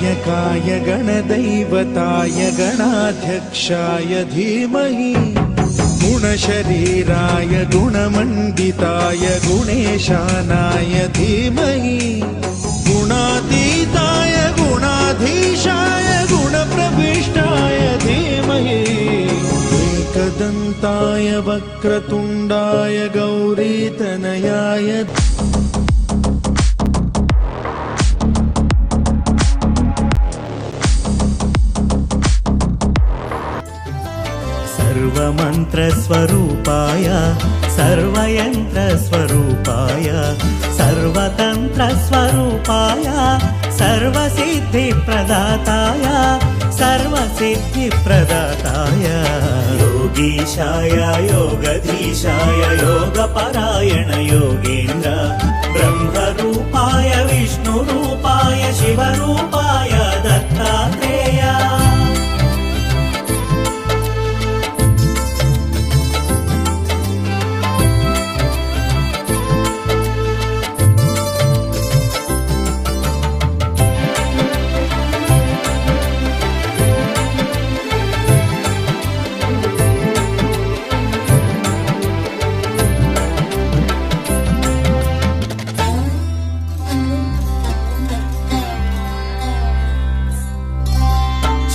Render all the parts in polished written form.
गणनायकाय गणदैवताय गणाध्यक्षाय धीमहि गुणशरीराय गुणमण्डिताय गुणेशानाय धीमहि गुणातीताय गुणाधीशाय गुणप्रविष्टाय धीमहि एकदन्ताय वक्रतुण्डाय गौरीतनयाय सर्वमन्त्रस्वरूपाय सर्वयन्त्रस्वरूपाय सर्वतन्त्रस्वरूपाय सर्वसिद्धिप्रदाताय सर्वसिद्धिप्रदाताय योगीशाय योगधीशाय योगपरायण योगेन्द्र ब्रह्मरूपाय विष्णुरूपाय शिवरूपाय दत्तात्रेय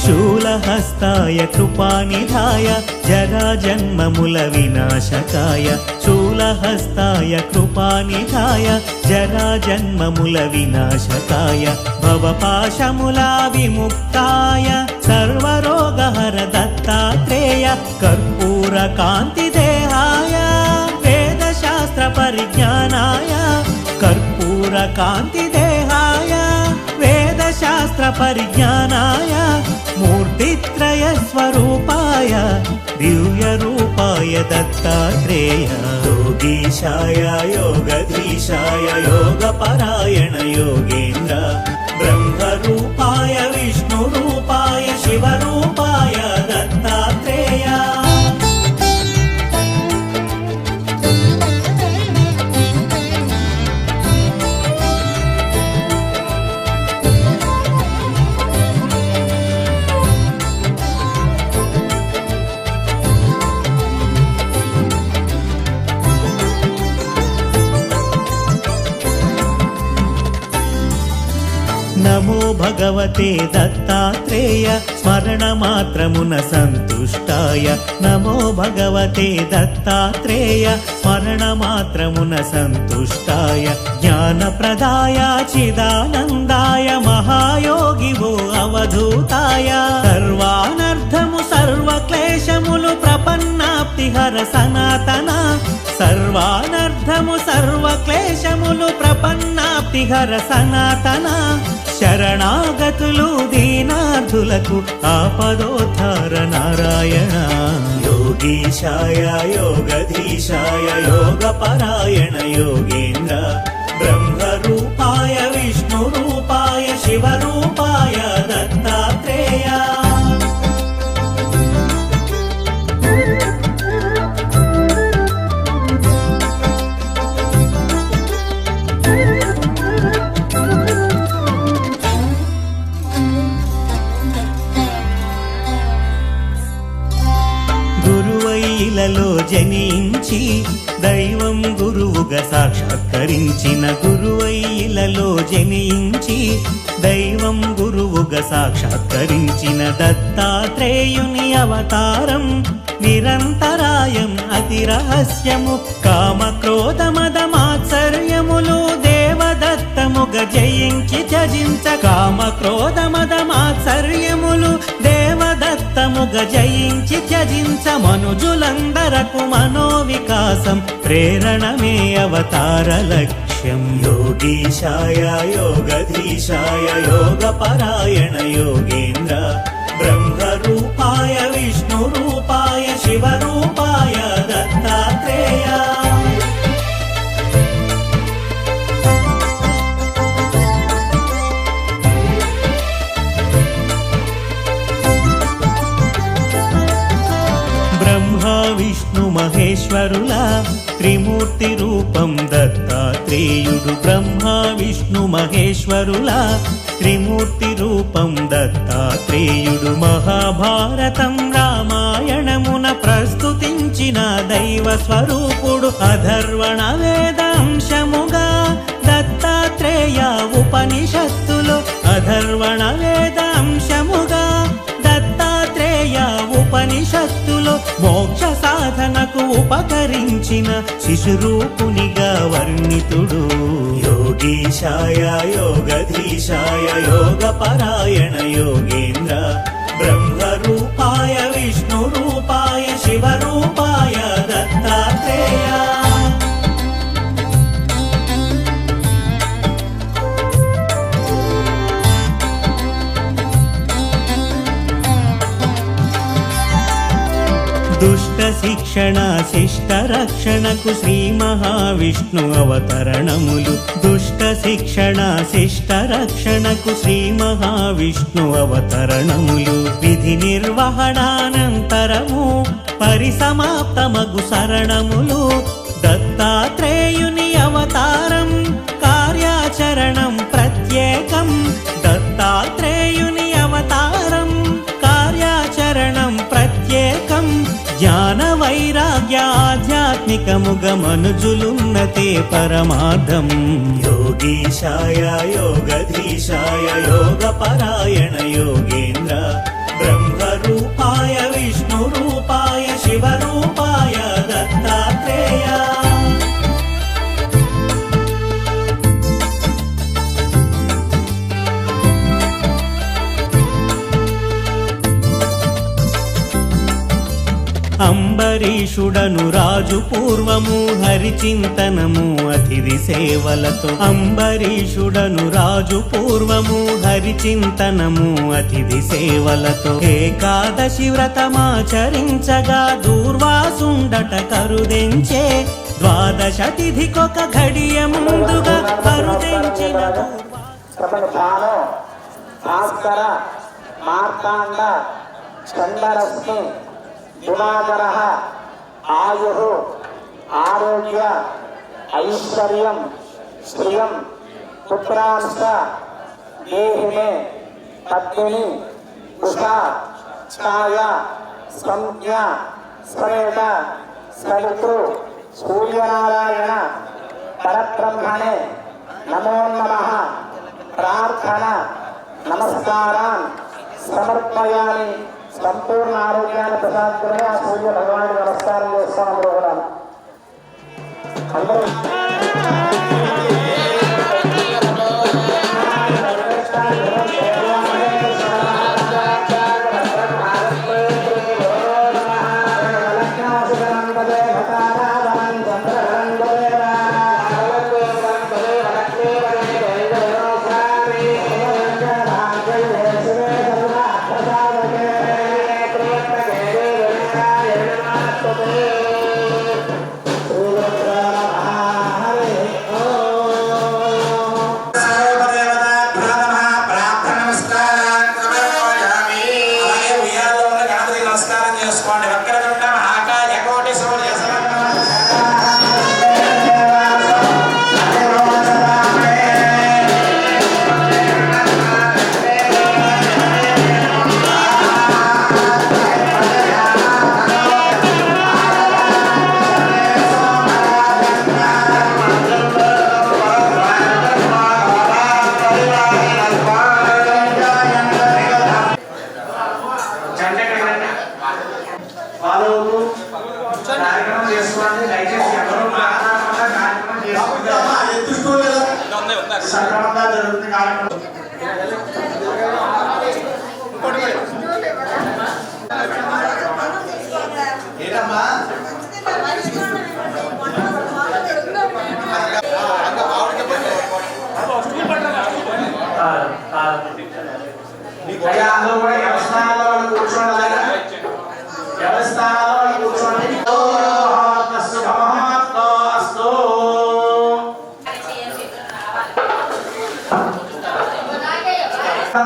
शूलहस्ताय कृपानिधाय जराजन्ममुल विनाशकाय शूलहस्ताय कृपानिधाय जराजन्ममुल विनाशकाय भवपाशमुला विमुक्ताय सर्वरोगहर दत्तात्रेय कर्पूरकान्तिदेहाय वेदशास्त्रपरिज्ञानाय कर्पूरकान्तिदेहाय वेदशास्त्रपरिज्ञानाय मूर्तित्रयस्वरूपाय दिव्यरूपाय दत्तात्रेय योगीशाय योगधीशाय योगपरायण योगेन्द्र ब्रह्मरूपाय विष्णुरूपाय शिवरूपाय दत्तात्रेय नमो भगवते दत्तात्रेय स्मरणमात्रमुन सन्तुष्टाय नमो भगवते दत्तात्रेय स्मरणमात्रमुन सन्तुष्टाय ज्ञानप्रदाय चिदानन्दाय महायोगिवो अवधूताय सर्वानर्थमु सर्वक्लेशमुलु प्रपन्नाप्तिहर सनातन सर्वानर्थमु सर्वक्लेशमुलु प्रपन्नाप्तिहर सनातन शरणागतुलु दीनार्धुలకు आपदोद्धार नारायण योगीशाय योगधीशाय योगपरायण योगेन्द्र ब्रह्मरूपाय विष्णुरूपाय शिवरूपाय दत्तात्रेय గురువైలలో జనించి దైవం గురువుగా సాక్షాత్కరించిన గురువైలలో జనించి దైవం గురువుగా సాక్షాత్కరించిన దత్తాత్రేయుని అవతారం నిరంతరాయం అతి రహస్యము కామక్రోధ మద మాత్సర్యములు దేవదత్తముగ జయించి త్యజించ కామక్రోధ మద మాత్సర్యములు దేవదత్తముగ జయించి త్యజించ మనుజులందరకు మనోవికాసం ప్రేరణమే అవతార లక్ష్యం योगीशाय योगधीशाय योगपरायण योगेन्द्र ब्रह्मरूपाय विष्णुरूपाय शिवरूपाय दत्तात्रेय బ్రహ్మ విష్ణు మహేశ్వరుల త్రిమూర్తి రూపం దత్తాత్రేయుడు బ్రహ్మ విష్ణు మహేశ్వరుల త్రిమూర్తి రూపం దత్తాత్రేయుడు మహాభారతం రామాయణమున ప్రస్తుతించిన దైవ స్వరూపుడు అధర్వణ వేదాంశముగా దత్తాత్రేయ ఉపనిషత్తులు అధర్వణ వేదాంశముగా దత్తాత్రేయ ఉపనిషత్తులో మోక్ష సాధనకు ఉపకరించిన శిశురూపునిగా వర్ణితుడు యోగీశాయ యోగధీశాయ యోగపరాయణ యోగేంద్ర బ్రహ్మరూపాయ విష్ణురూపాయ శివరూపాయ దత్తాత్రేయ దుష్ట శిక్షణ శిష్ట రక్షణకు శ్రీ మహావిష్ణు అవతరణములు దుష్ట శిక్షణ శిష్ట రక్షణకు శ్రీ మహావిష్ణు అవతరణములు విధి నిర్వహణానంతరము పరిసమాప్తమగు శరణములు దత్తాత్రేయుని అవతారం కార్యాచరణం ప్రత్యేకం దత్తాత్రేయుని అవతారం కార్యాచరణం ప్రత్యేకం జ్ఞాన వైరాగ్య ఆధ్యాత్మికముగ మనుజులున్నతే పరమార్థం యోగీశాయ యోగధీశాయ యోగపరాయణ యోగేంద్ర బ్రహ్మరూపాయ విష్ణురూపాయ శివరూపాయ దత్తాత్రేయ అంబరీషుడను రాజు పూర్వము హరిచింతనము అతిథి సేవలతో అంబరీషుడను రాజు పూర్వము హరిచింతనము అతిథి సేవలతో ఏకాదశి వ్రతమాచరించగా దూర్వాసుండట కరుదెంచే ద్వాదశ తిథికొక ఘడియ ముందుగా కరుదెంచిన ప్రపంచాను భాస్కర మార్తాండ చండరశ్మి దివాకర ఆయు ఆరోగ్య ఐశ్వర్యం శ్రియం పుత్రాంశ దేహిమే పద్మిని ఉషా ఛాయ సంజ్ఞ స్వేత సవితృ సూర్యనారాయణ పరబ్రహ్మణే నమో నమః ప్రార్థన నమస్కారాన్ సమర్పయామి సంపూర్ణ ఆరోగ్యాన్ని ప్రసాదించడమే ఆ సూర్య భగవానికి నమస్కారం చేస్తాం అందరూ కూడా అందరూ సక్రమంగా జరుగుతుంది కార్యక్రమం. అందరూ కూడా వ్యవస్థానాల్లో కూర్చోండి, వ్యవస్థానాల్లో కూర్చోండి.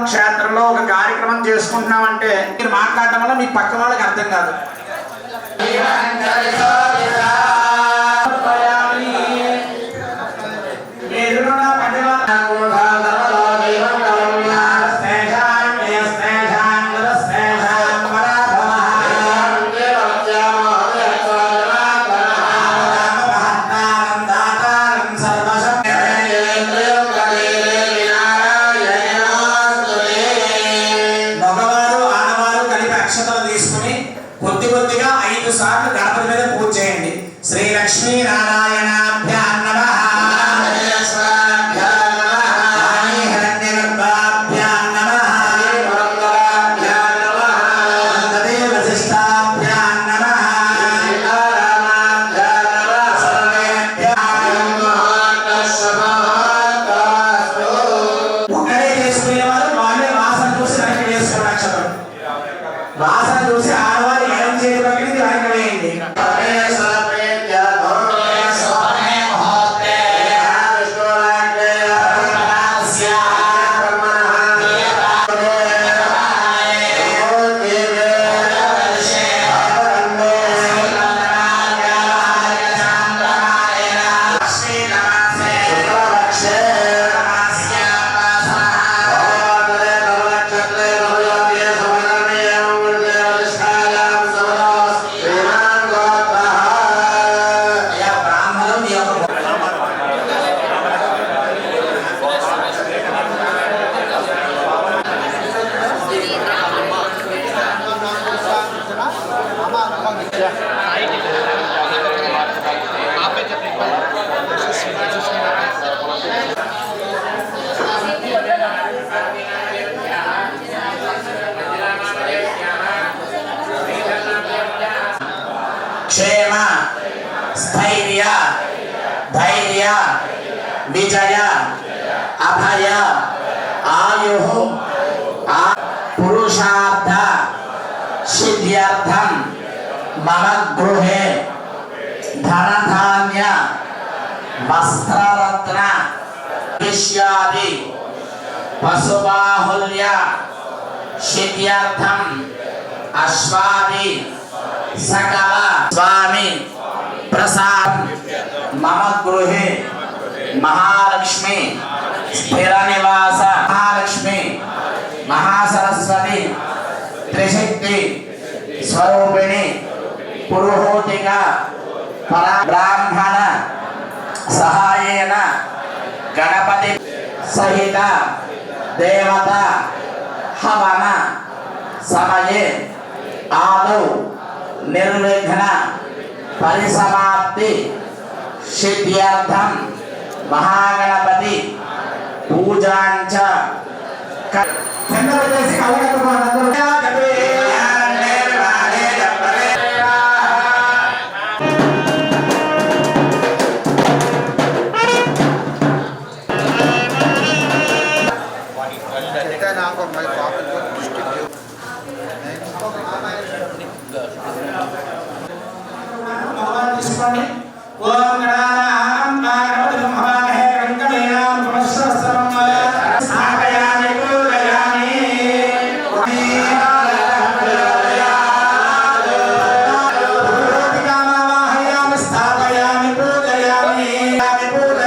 క్షేత్రంలో ఒక కార్యక్రమం చేసుకుంటున్నామంటే మీరు మాట్లాడటం వల్ల మీ పక్క వాళ్ళకి అర్థం కాదు. లక్ష్మీనారాయణాభ్యాం నమః హిరణ్యగర్భాభ్యాం నమః వశిష్టాభ్యాం నమః ఒక్కడే చేసుకునేవారు వాళ్ళే వాసన చూసి వెనక్కి వేసుకోవడం అక్షరం. వాసన చూసి ఆడవారి ఎడం చేతి పక్కన వెనక్కి వేయండి. క్షేమ స్థైర్య ధైర్య విజయ అభయ ఆయు పురుషార్థ సిద్ధ్యర్థం మమ గృహే ధనధాన్య వస్త్రరత్న విష్యాది పశుబాహుల్య సిద్ధ్యర్థం అశ్వాది సకల స్వామి ప్రసాద్ మమ గృహే మహాలక్ష్మి స్థిర నివాస మహాలక్ష్మి మహాసరస్వతి త్రిశక్తి స్వరూపిణి పురోహితిక బ్రాహ్మణ సహాయేన గణపతి సహిత దేవత హవన సమయే ఆదౌ నిర్విఘ్న పరిసమాప్తి సిద్ధ్యర్థం మహాగణపతి పూజాంచ ఓం గణానాం గణపతిం హవామహే కం కవీనాం ఉపమశ్రవస్తమం స్థాపయామి పూజయామి పూజికామావాహయామి స్థాపయామి పూజయామి పూజయామి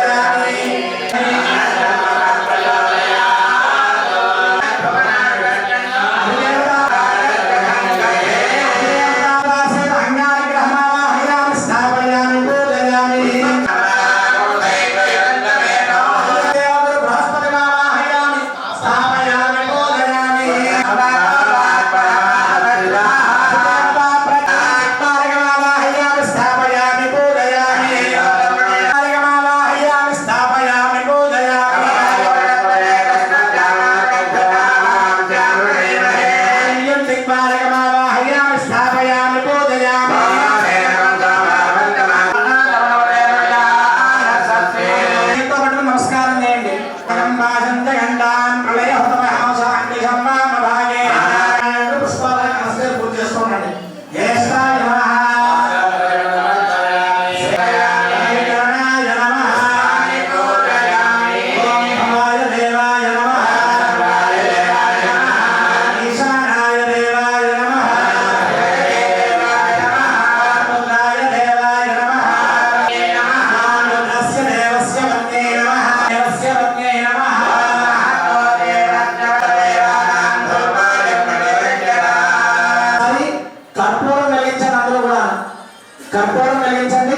కర్పూరం వెలిగించండి.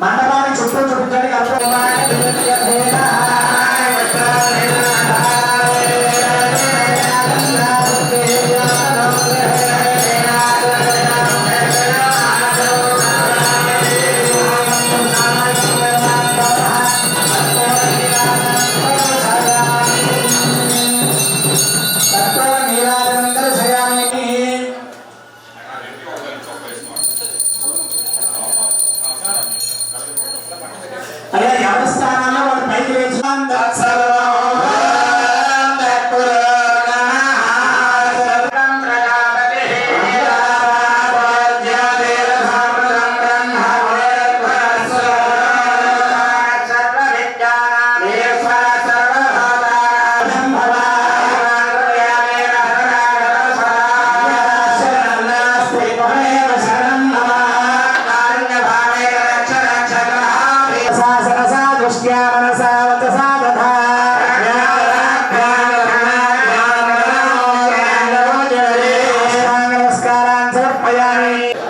మండపాన్ని చుట్టూ చూపించండి. కర్పూరం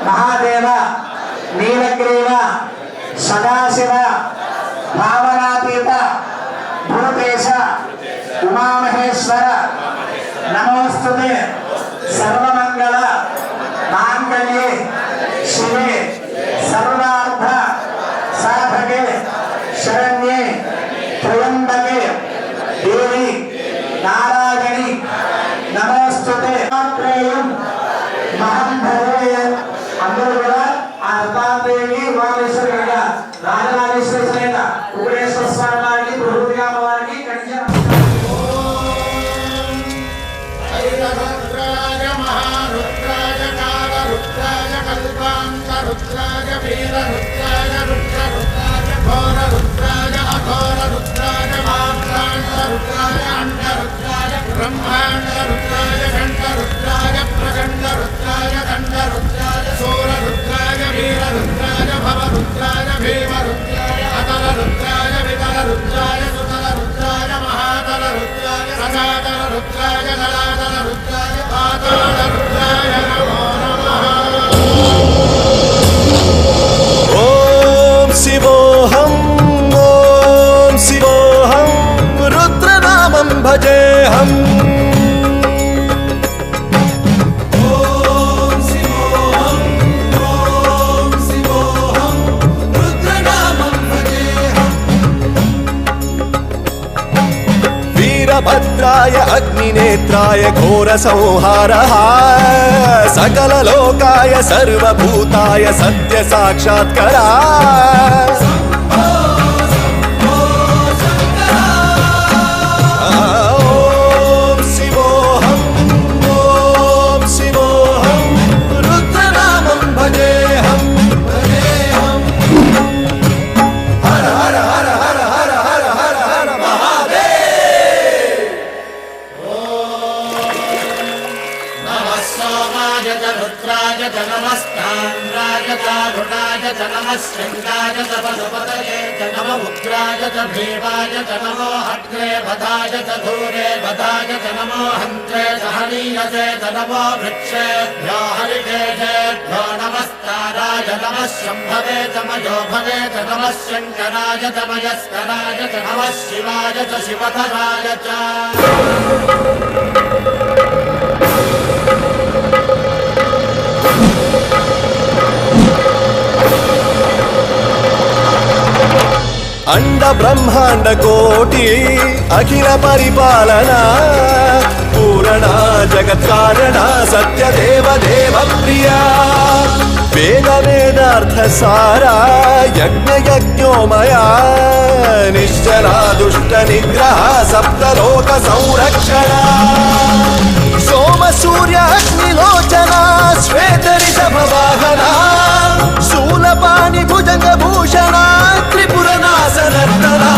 महादेव नीलग्रीव सदाशिव भावनातीत भूतेश उमामहेश्वर नमोस्तुते सर्वमंगल मांगल्ये शिवे सर्वार्थ साधके शरण्ये त्र्यंबके देवी नारायणी नमोस्तुते అందరూ కూడా ఆ దత్తాత్రేయుని ఉమామేశ్వరి రాజరాజేశ్వరి సమేత కుబేశ్వర స్వామి వారికి ప్రకృతిగా వారికి రుద్రాయ మహారుద్రాయ కాలరుద్రాయ కల్పాంత రుద్రాయ వీర రుద్రాయ రుద్రాయ ఘోర రుద్రాయ అఘోర రుద్రాయ మాత్రాంత రుద్రాయ అండ రుద్రాయ బ్రహ్మాండ రుద్రాయ గండ రుద్రాయ ప్రగండ రుద్రాయ దండ రుద్రాయ సూర రుద్రాయ వీర రుద్రాయ భవ రుద్రాయ భీమ రుద్రాయ అతల రుద్రాయ వితల రుద్రాయ సుతల రుద్రాయ మహాతల రుద్రాయ రసాతల రుద్రాయ గలాతల రుద్రాయ పాతాళ రుద్రాయ నమో నమః. ఓం శివోహం రుద్రనామం భజేహం. भद्राय अग्निनेत्राय घोरसंहारः सकललोकाय सर्वभूताय सत्यसाक्षात्करा. रुद्राय च नमस्ताम्राय च रुणाय च नमः शङ्काय च पशुपतये च नमः उग्राय च भीमाय च नमो हग्ने वधाय च धूरे वधाय च नमो हन्त्रे च हनीयसे च नमो वृक्षेभ्यो हरिकेशेभ्यो नमस्ताराय नमः शम्भवे च मयोभवे च नमः शङ्कराय च मयस्कराय च नमः शिवाय च शिवधराय च. अंड ब्रह्मांड कोटि अखिल परिपालना पूरणा जगत् कारणा सत्य देव देव प्रिया वेद वेदार्थ सारा यज्ञ यज्ञोमया निश्चला दुष्ट निग्रह सप्तलोक संरक्षणा सोम सूर्य अग्निलोचना श्वेत ऋषभ वाहना शूलपाणि भुजंग भूषणा त्रिपुरनाशनर्दना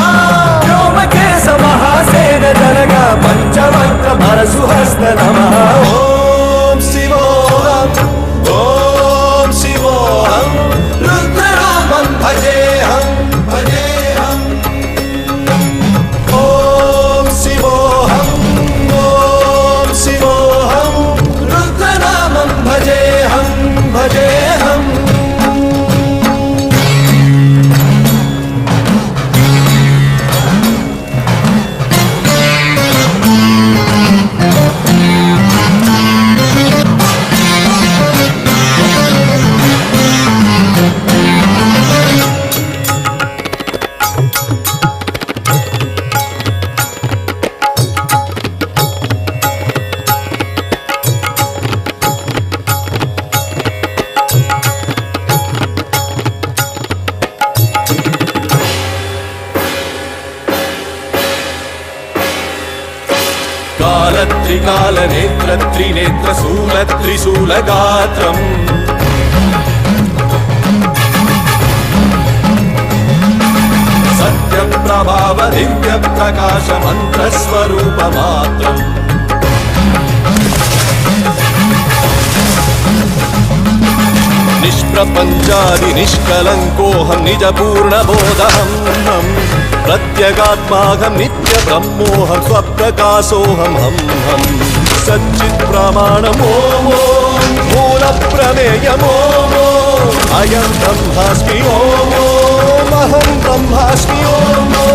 व्योमकेश महासेन जनक पंचवक्त्र भरसुहस्त नमः. ओम शिवोहम रुद्रनामं भजेहं भजेहं. ओम शिवोहम रुद्रनामं भजेहं भजेहं. త్రికాల నేత్ర త్రినేత్ర శూల త్రిశూల గాత్రం సత్య ప్రభావ దివ్య ప్రకాశ మంత్ర స్వరూప మాత్రం నిష్ప్రపంచాది నిష్కలంకోహం నిజ పూర్ణ బోధహం ప్రత్యేగాత్మాహం నిత్య బ్రహ్మోహం స్వప్రకాశోహం హం హం సచ్చిత్ ప్రమాణమో మూల ప్రమేయమో అయం బ్రహ్మాస్మి ఓమో అహం బ్రహ్మాస్మి ఓమో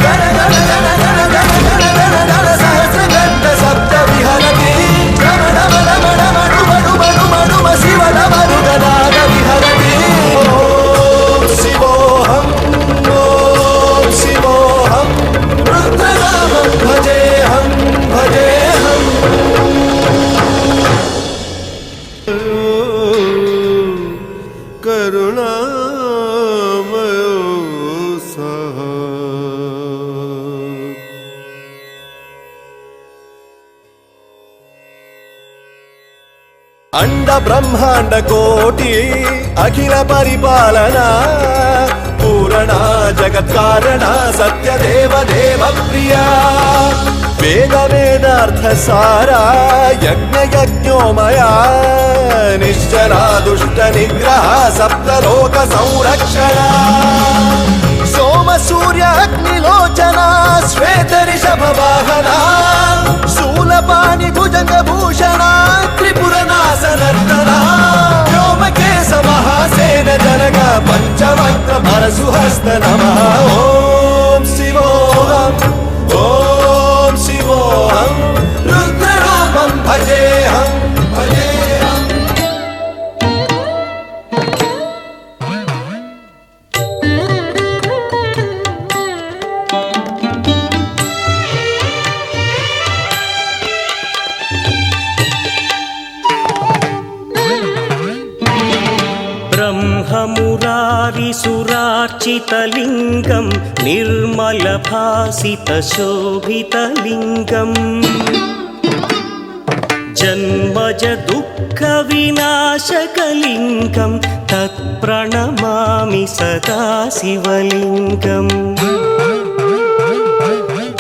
గణ గణ గణ గణ గణ గణ గణ గణ సహస్రగంధ శబ్ద విహరతి రమణ రమణ మణు మణు మణు మణు శివ నమను గణాగ విహరతి ఓం శివోహం ఓం శివోహం రుద్రనామం భజేహం భజేహం కరుణామయో సహ అండ బ్రహ్మాండ కోటి అఖిల పరిపాలన పూరణ జగత్కారణ సత్యదేవ దేవ ప్రియ వేద వేదార్థ సారా యజ్ఞ యజ్ఞోమయా నిశ్చలా దుష్ట నిగ్రహ సప్తలోక సంరక్షణ సోమ సూర్య అగ్నిలోచన శ్వేత రిషభ వాహన శూలపాణి భుజంగ భూషణ త్రిపుర నాశనర్తన వ్యోమకేశ మహాసేన జనక పంచవక్ర పరశుహస్త నమః ఓం శివోహం ఓం శివోహం రుద్రనామం భజేహం భజేహం ब्रह्ममुरारिसुरार्चितलिङ्गं निर्मलभासितशोभितलिङ्गम् जन्मज दुःखविनाशकलिङ्गं तत्प्रणमामि सदा शिवलिङ्गम्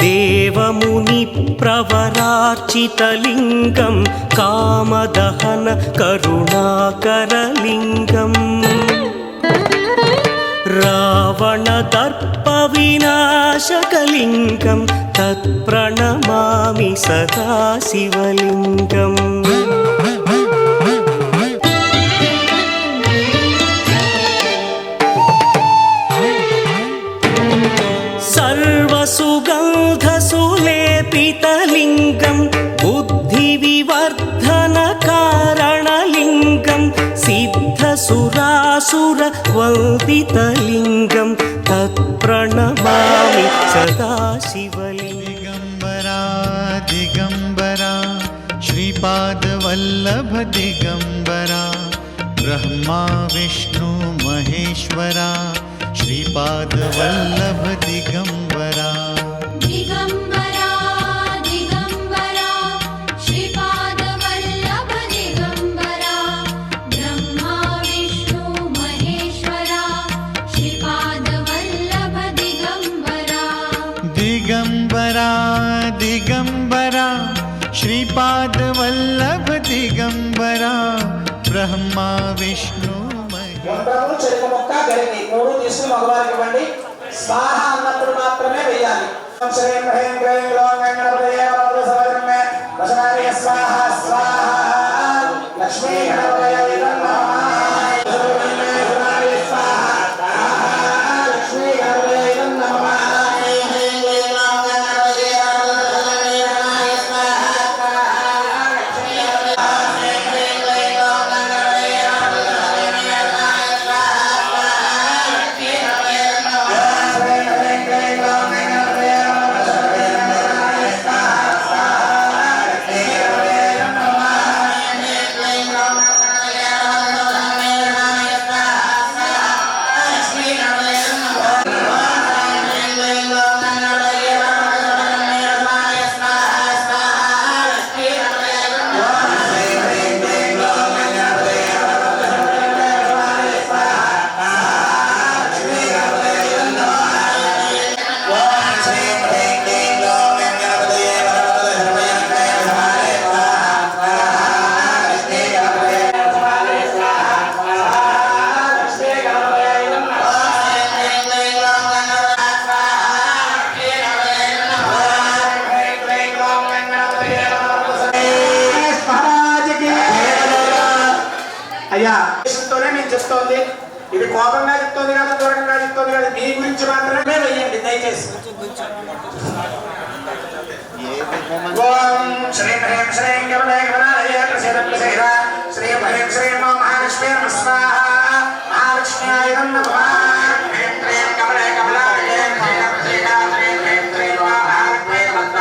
देवमुनिप्रवरार्चितलिङ्गं कामदहन करुणाकरलिङ्गम् रावणदर्पविनाशकलिङ्गं तत्प्रणमामि सदा शिवलिङ्गम् सर्वसुगन्धसुलेपितलिङ्गं बुद्धिविवर्धनकारणलिङ्गं सिद्धसुरासुरवन्दितलिङ्गं तत्प्रणमामि सदा शिवलिङ्गम् दिगम्बरा श्रीपादवल्लभ दिगम्बरा ब्रह्मा विष्णु महेश्वरा श्रीपादवल्लभ दिगम्बरा दिगम्बरा दिगम्बरा श्रीपादवल्लभ दिगम्बरा ब्रह्मा विष्णु महेश्वरा श्रीपादवल्लभ दिगम्बरा दिगम्बरा दिगम्बरा श्रीपादवल्लभ दिगम्बरा ब्रह्मा विष्णु గుండ్రము చెరుకు మొక్క గరిని మూడు తీసుకుని మగవారికి ఇవ్వండి స్వాహ అన్నప్పుడు మాత్రమే వేయాలి శ్రీం హ్రీం క్లీం గ్లౌం గణపతయే నమః సర్వధర్మే వశనాయ స్వాహ స్వాహ లక్ష్మీ గణపతయే నమః లక్ష్మీ గణపతయే నమః దయచేసి ఓం శ్రీం హ్రీం శ్రీం కమలే కమలాలయ ప్రసీద ప్రసీద శ్రీం హ్రీం శ్రీం ఓం మహాలక్ష్మీ నమః స్వాహా మహాలక్ష్మ్యాయ నమః హ్రీం హ్రీం కమలే కమలాలయ ప్రసీద ప్రసీద శ్రీం హ్రీం శ్రీం ఓం మహాలక్ష్మీ నమః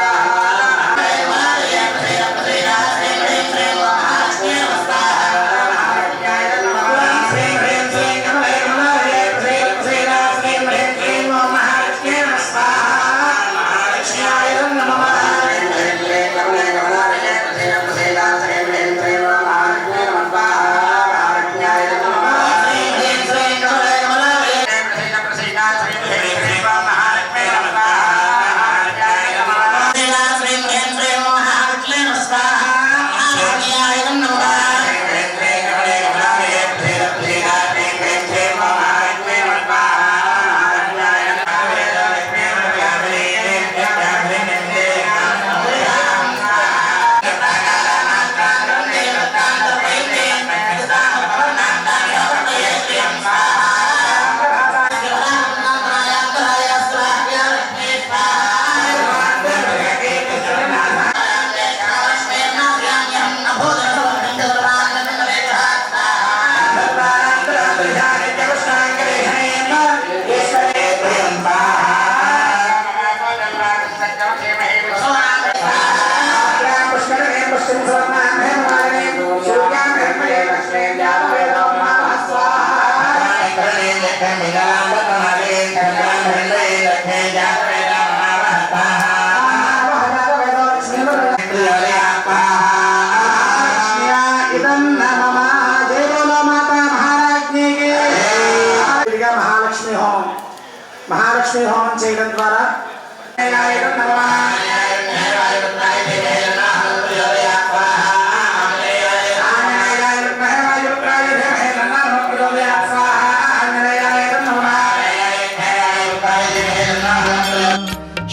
మహాలక్ష్మి హోమం చేయడం ద్వారా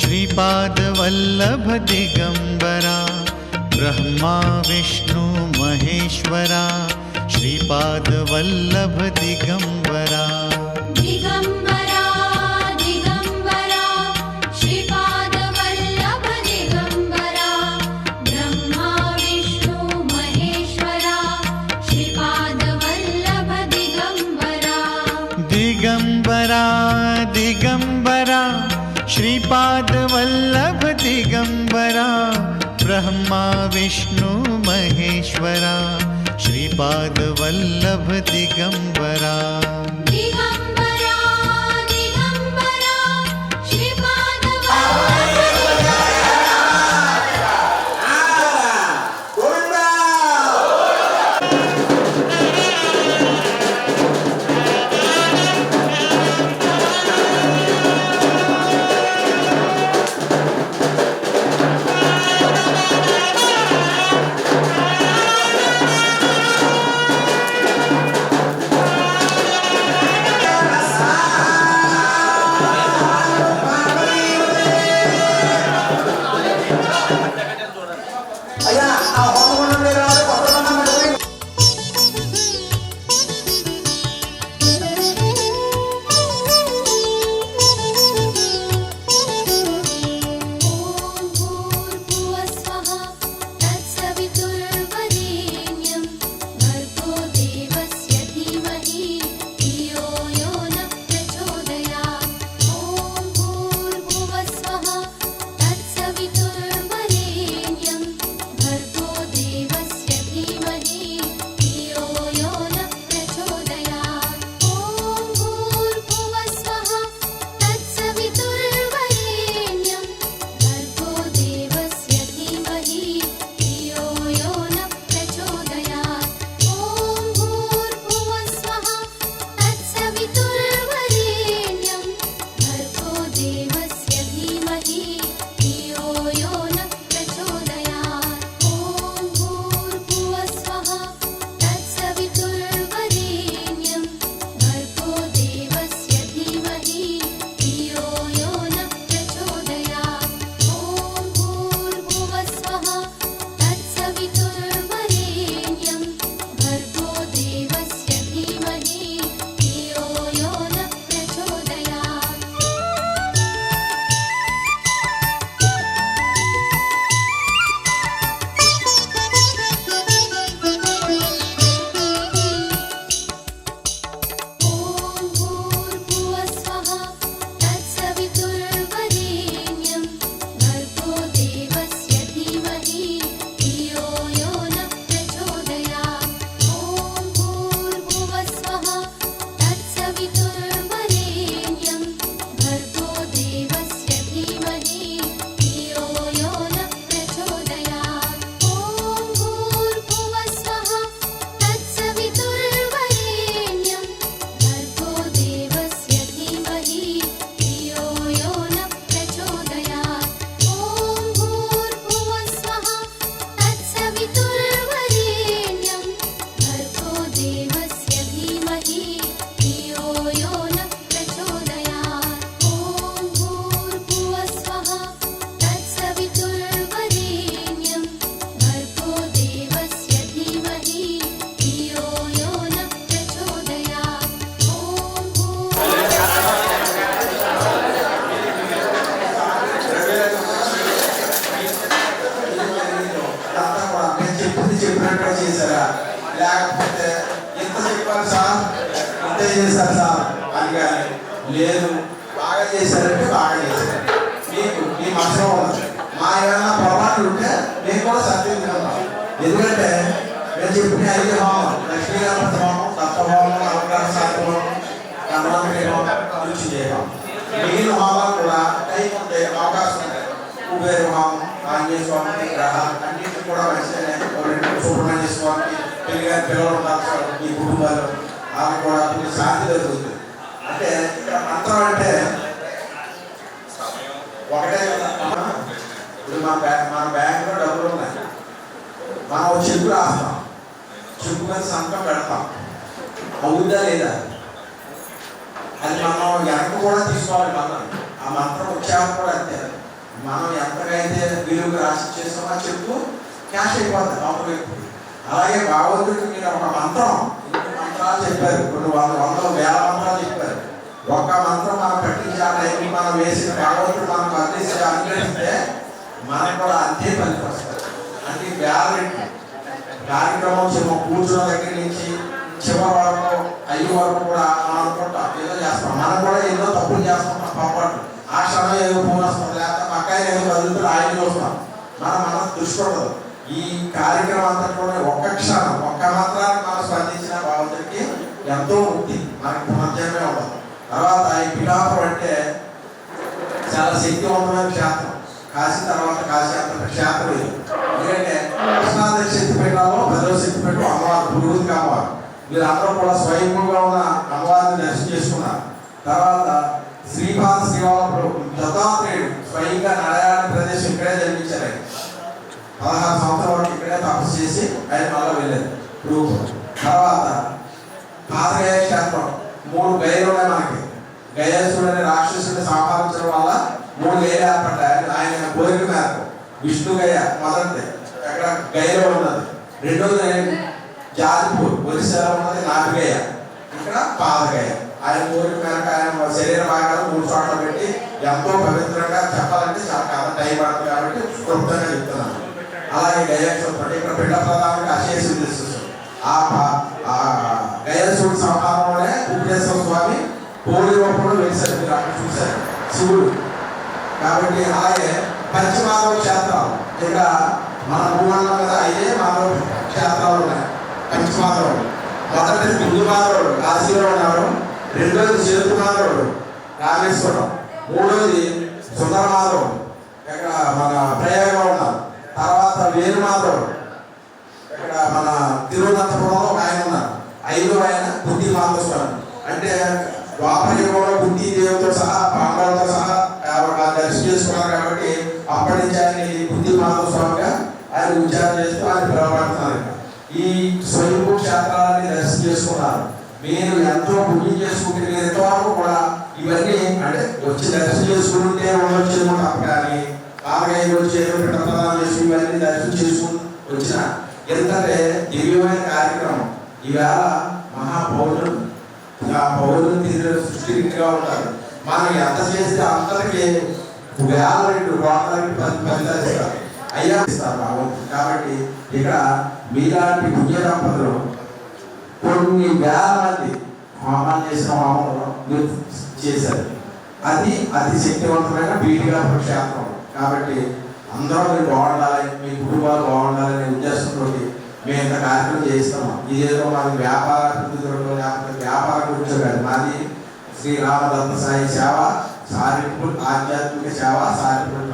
श्रीपाद वल्लभ दिगंबरा ब्रह्मा विष्णु महेश्वरा श्रीपाद वल्लभ दिगंबरा दिगंबरा दिगंबरा श्रीपाद वल्लभ दिगंबरा ब्रह्मा विष्णु महेश्वरा श्रीपाद वल्लभ दिगंबरा दिगंबरा दिगंबरा श्रीपाद वल्लभ दिगंबरा ब्रह्मा विष्णु महेश्वरा श्रीपाद वल्लभ दिगंबरा दिगंबरा दिगंबरा श्रीपाद वल्लभ శ్రీ లేదు, బాగా చేశారంటే బాగా చేశారు. మీకు మీ మనసులో ఉన్నది. మా ఏమైనా పొరపాట్లు ఉంటే మేము కూడా సత్యించుకుంటాం. ఎందుకంటే నేను చెప్పిన 5 హోమం, లక్ష్మీ గణపతి హోమం, దత్తహోమం, నవగ్రహ శాంతి హోమం, ధన్వంతరి హోమం, రుచి చేయడం, మిగిలిన హోమాలు కూడా టైం ఉంటే అవకాశం ఉంటాయి. కుబేర హోమం, ఆంజనేయ స్వామి గ్రహాలు అన్నింటినీ కూడా మంచిగానే సుబ్రహ్మణ్య స్వామికి పిల్లలు ఉంటారు ఈ కుటుంబాలు, వాళ్ళకి కూడా కొంచెం శాంతి దొరుకుతుంది. అంటే ఇక్కడ మంత్రం అంటే ఒకటే కదా. ఇప్పుడు మన బ్యాంకులో డబ్బులు ఉన్నాయి, మనం చెక్కు రాస్తాం, చెక్కు మీద సంతకం పెడతాం, అవుద్దా లేదా అది మనం వెనక కూడా తీసుకోవాలి. ఆ మంత్రం వచ్చాక కూడా అంతే. మనం ఎంతకైతే విలువగా రాసి చేస్తామో ఆ చెక్కు క్యాష్ అయిపోతుంది అవతల వ్యక్తి. అలాగే భగవంతుడికి మీరు ఒక మంత్రం, ఎన్ని మంత్రాలు చెప్పారు, కొన్ని వందల వేల మంత్రాలు చెప్పారు. ఒక్క మంత్రం మనం పట్టించి ఆ టైంకి మనం వేసిన భగవంతుడు మనకు అందిస్తే అనుగ్రహిస్తే మనకు కూడా అంతే పనికి వస్తుంది. అంటే వేల కార్యక్రమం కూర్చున్న దగ్గర నుంచి చివరి వరకు 5 వరకు కూడా మనం అనుకుంటాం ఏదో చేస్తాం. మనం కూడా ఏదో తప్పులు చేస్తాం, పొరపాటు. ఆ క్షణం ఏదో ఫోన్ వస్తాం, లేకపోతే పక్కాయ ఏదో కదులుతున్న ఆయన చూస్తాం. మన దృష్టి ఉండదు. ఈ కార్యక్రమం అంతట్లోనే ఒక్క క్షణం, ఒక్క మాత్రాన్ని మనం స్పందించిన భగవంతుడికి ఎంతో ముక్తి, మనకి పునర్జన్మే ఉండదు. తర్వాత ఈ పిఠాపురం అంటే చాలా శక్తివంతమైన క్షేత్రం. కాశీ తర్వాత కాశీ అంత క్షేత్రం ఇది. ఎందుకంటే కృష్ణాది శక్తిపీఠాల్లో 10వ శక్తిపీఠం అమ్మవారు, పురుగురికి అమ్మవారు. మీరు అందరూ కూడా స్వయంగా ఉన్న అమ్మవారిని దర్శనం చేసుకున్నారు. తర్వాత శ్రీపాద శ్రీవాళ్ళు దత్తాత్రేయుడు స్వయంగా నడయాడి ప్రదేశం ఇక్కడే జన్మించారు. 16 సంవత్సరాల వరకు ఇక్కడే తపస్సు చేసి ఆయన మళ్ళీ వెళ్ళారు. తర్వాత పాదగయ క్షేత్రం 3 గయలు ఉన్నాయి మనకి. గయేశ్వరుడు అనే రాక్షసుడిని సంహరించడం వల్ల 3 గయలు ఏర్పడ్డాయి. ఆయన కోరిక మేరకు విష్ణు గయ మొదటిది అక్కడ గయలో ఉన్నది. రెండోది జాతిపూర్ ఒరిస్సాలో ఉన్నది నాటుగయ, ఇక్కడ పాదగయ. ఆయన కోరిక మేరకు ఆయన శరీర భాగాలు 3 చోట్ల పెట్టి ఎంతో పవిత్రంగా చెప్పాలంటే చాలా కథ టైం పడుతుంది కాబట్టి క్లుప్తంగా చెప్తున్నాను. అలాగే గయేశ్వరుడు ఇక్కడ పిండ ప్రధానికి అశేషుడు తెలుసు. ఆ గయేశ్వరుడు సంహారంలోనే వెంకటేశ్వర స్వామి కోడి రూపంలో వెలిసారు. మీరు అక్కడ చూశారు శివుడు కాబట్టి. అలాగే పంచమాధవ క్షేత్రాలు ఇక్కడ మన భూమండలం మీద 5 మాధవ క్షేత్రాలు ఉన్నాయి. పంచమాధవుడు మొదటి బిందు మాధవుడు కాశీలో ఉన్నారు. రెండోది చేతు మాధవుడు రామేశ్వరం. మూడోది సుందర మాధవుడు ఇక్కడ మన ప్రయాగంలో ఉన్నారు. తర్వాత వేణు మాధవుడు ఇక్కడ మన తిరువనంతపురంలో ఒక ఆయన ఉన్నారు. 5వ ఆయన బుద్ధి మాధవ స్వామి. అంటే ద్వాపర యుగంలో బుద్ధి దేవుతో సహా పాండవులతో సహా దర్శనం చేసుకున్నారు కాబట్టి అప్పటి నుంచి ఆయన బుద్ధి మాధవ స్వామిగా ఆయన విచారణ చేస్తూ ఆయన పిలువబడుతున్నారు. ఈ స్వయంభూ క్షేత్రాలని దర్శనం చేసుకున్నారు. మీరు ఎంతో పుణ్యం చేసుకుంటే మీరు ఎంతవరకు కూడా ఇవన్నీ అంటే వచ్చి దర్శనం చేసుకుంటే ఉండొచ్చేమో తప్ప కానీ బాగా వచ్చేదో ప్రదానం చేసి ఇవన్నీ దర్శనం చేసుకుని వచ్చిన ఎందుకంటే దివ్యమైన కార్యక్రమం. ఈవేళ మహాపౌరులు ఆ పౌరులను తీరే సృష్టిగా ఉంటారు. మనం ఎంత చేస్తే అందరికి 1000 రెట్లు 100 రెట్లు ఫలితాలు ఇస్తారు, అయ్యా ఇస్తారు భగవంతుడు. కాబట్టి ఇక్కడ మీలాంటి పుణ్య దంపతులు కొన్ని వేల మంది హోమాలు చేసిన హోమంలో మీరు చేశారు. అది అతి శక్తివంతమైన పీఠిగా క్షేత్రం. కాబట్టి అందరూ మీరు బాగుండాలి, మీ కుటుంబాలు బాగుండాలనే ఉద్దేశంతో మేము ఇంత కార్యక్రమం చేస్తాము. ఇదేదో మాది వ్యాపార అభివృద్ధిలో లేకపోతే వ్యాపార గురించి కాదు. మాది శ్రీరామదత్త సాయి సేవ, సారిపుల్ ఆధ్యాత్మిక సేవ, సారిపుల్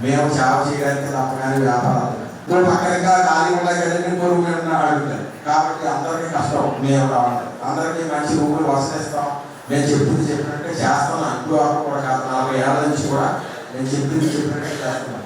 మేము సేవ చేయడానికి తప్ప కానీ వ్యాపారాలు నువ్వు పక్కనగా ఖాళీ ఉన్నాయి కదా నేను కోరుకుని అడుగుతాను. కాబట్టి అందరికీ కష్టం మేము రావాలి. అందరికీ మంచి రూములు వసతిస్తాం. మేము చెప్పింది చెప్పినట్టే చేస్తాం. ఇప్పుడు కూడా కాదు 40 ఏళ్ళ నుంచి కూడా నేను చెప్పింది చెప్పినట్టే చేస్తున్నాం.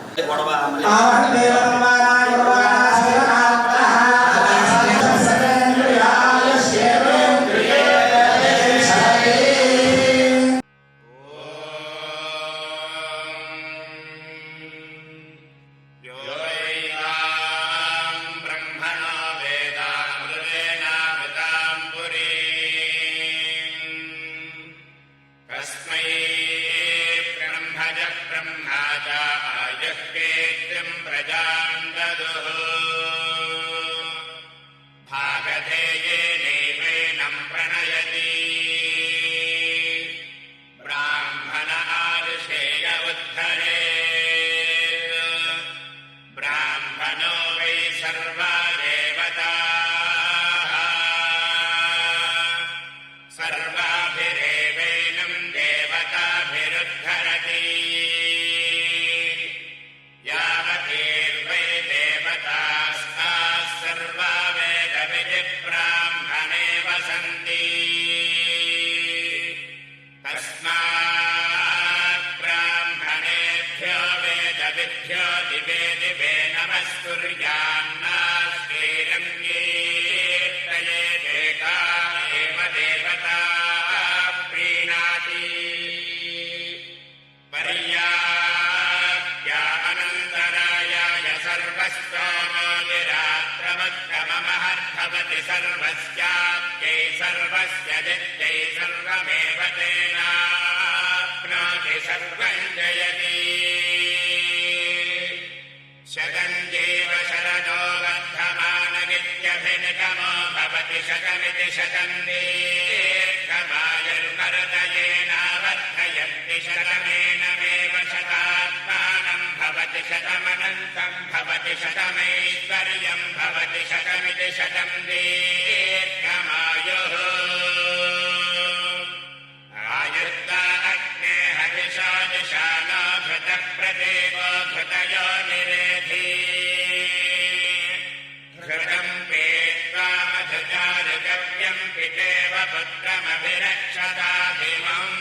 तस्मात् ब्राह्मणेभ्यो वेदविभ्यो दिवे दिवे नमस्कुर्यान्नास्तेरङ्गीर्तये देका एव देवता प्रीणाति पर्याप्या अनन्तरायाय सर्वस्तोमोदिरात्रमक्रममहर्भवति सर्वस्याप्यै सर्वस्य जित्यै सर्वमेव तेनाप्नोति सर्वं जयति शतं जीव शरदो वर्धमानमित्यभिनिगमो भवति शतमिति शतं दीर्घमायुर्मरुदयेनावर्धयन्ति शतमेनमेव शतात्मानं भवति शतमनन्तं भवति शतमैश्वर्यं भवति शतमिति शतं दीर्घमायुः आयुर्दा अग्ने हविषा दिशानो घृतः प्रदेवो घृतयो निरेधि घृतं पीत्वा मधुचारुगव्यं पितेव पुत्रमभिरक्षताधिमम्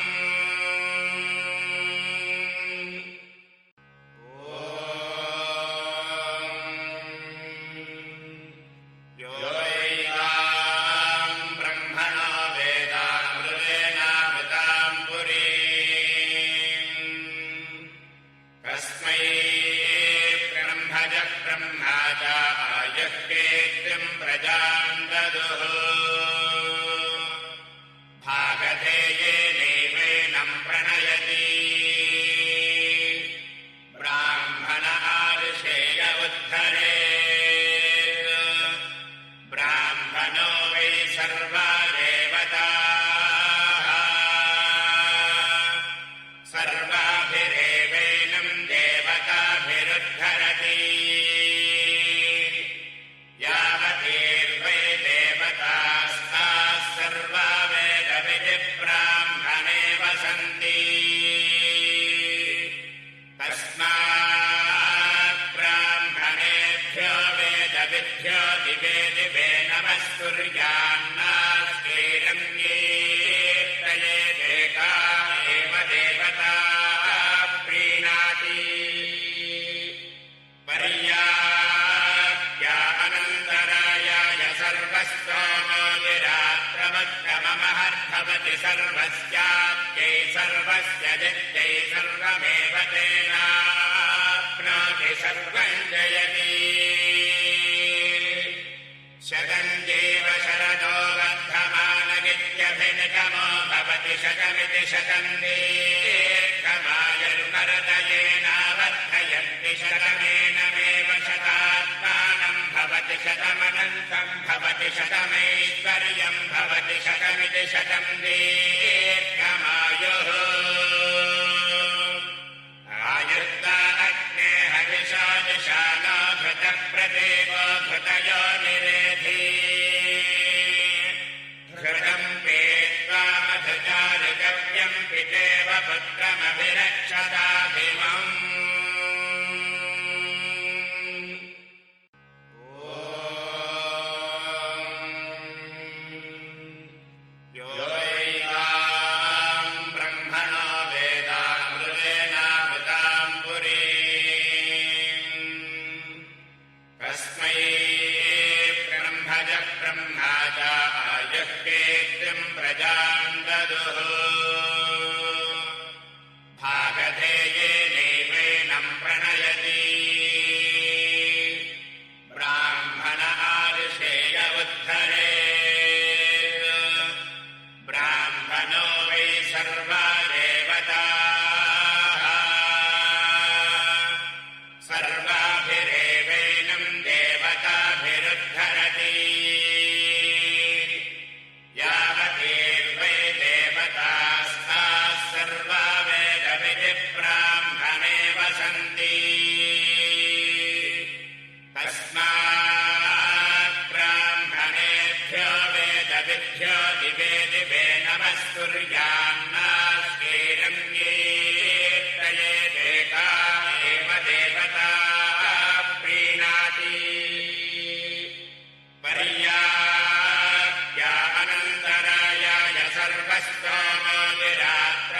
सर्वस्याप्यै सर्वस्य जित्यै सर्वमेव तेनाप्नोति सर्वं जयति शतं जीव शरदो वर्धमानमित्यभिनिगमो भवति शतमिति शतं दीर्घमायुर्मरुदयेनावर्धयन्ति शतमेनमेव शतात्मानं भवति शतमनन्तं भवति शतमैश्वर्यं भवति शतमिति शतं दीर्घमायुः आयुर्दा अग्ने हविषा दिशानो घृतः प्रदेवो घृतयो निरेधि घृतं पीत्वा मधुचारुगव्यं पितेव पुत्रमभिरक्षताधिमम् सर्वस्तोमोदिरात्र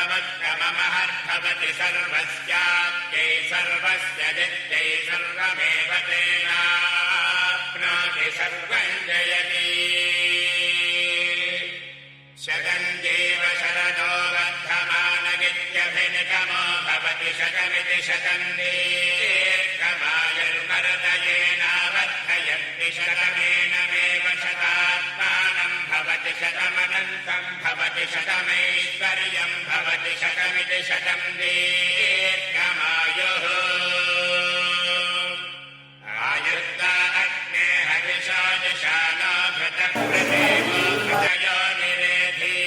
महर्भवति सर्वस्याप्त्यै सर्वस्य जित्यै सर्वमेव तेनाप्नोति सर्वं जयति शतं जीव शरदो वर्धमानगित्यभिनिगमो भवति शतमिति शतं दीर्घमायुर्मरदयेनावर्धयन्ति शतमेनमेव शतात्मानं भवति शतमनन्तं भवति शतमैश्वर्यं भवति शतमिति शतं दीर्घमायुः आयुर्दा अग्ने हविषा दिशानो घृतप्रदेवो घृतयो निरेधि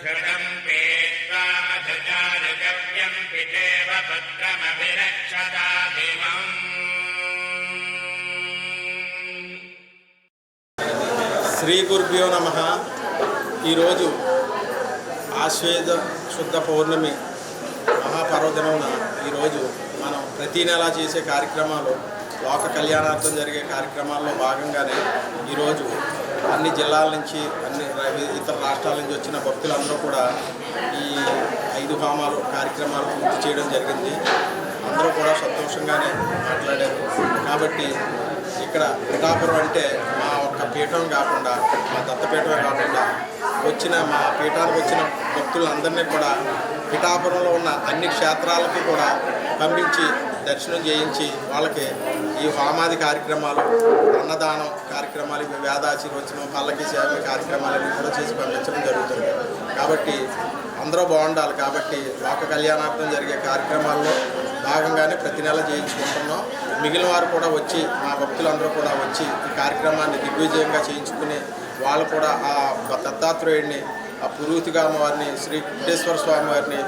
घृतं पेत्वा मधुचारुगव्यं पितेव पुत्रमभिरक्षताभिमम् శ్రీ గురుభ్యో నమః. ఈరోజు ఆశ్వేజ శుద్ధ పౌర్ణమి మహాపర్వదినమున ఈరోజు మనం ప్రతీ నెల చేసే కార్యక్రమాలు లోక కళ్యాణార్థం జరిగే కార్యక్రమాల్లో భాగంగానే ఈరోజు అన్ని జిల్లాల నుంచి ఇతర రాష్ట్రాల నుంచి వచ్చిన భక్తులందరూ కూడా ఈ 5 హోమాలు కార్యక్రమాలు పూర్తి చేయడం జరిగింది. అందరూ కూడా సంతోషంగానే మాట్లాడారు. కాబట్టి ఇక్కడ పిఠాపురం అంటే మా ఒక్క పీఠం కాకుండా, మా దత్తపీఠమే కాకుండా మా పీఠానికి వచ్చిన భక్తులందరినీ కూడా పిఠాపురంలో ఉన్న అన్ని క్షేత్రాలకి కూడా పంపించి దర్శనం చేయించి వాళ్ళకి ఈ హోమాది కార్యక్రమాలు, అన్నదానం కార్యక్రమాలు, వేదాశీర్వచనం, పల్లకి సేవ కార్యక్రమాలన్నీ కూడా చేసి పంపించడం జరుగుతుంది. కాబట్టి అందరూ బాగుండాలి. కాబట్టి లోక కళ్యాణార్థం జరిగే కార్యక్రమాల్లో భాగంగానే ప్రతి నెల చేయించుకుంటున్నాం. మిగిలిన వారు కూడా వచ్చి, మా భక్తులందరూ కూడా వచ్చి ఈ కార్యక్రమాన్ని దిగ్విజయంగా చేయించుకుని వాళ్ళు కూడా ఆ దత్తాత్రేయుడిని, ఆ పురోహితిగా అమ్మవారిని, శ్రీ కుట్టేశ్వర స్వామి వారిని,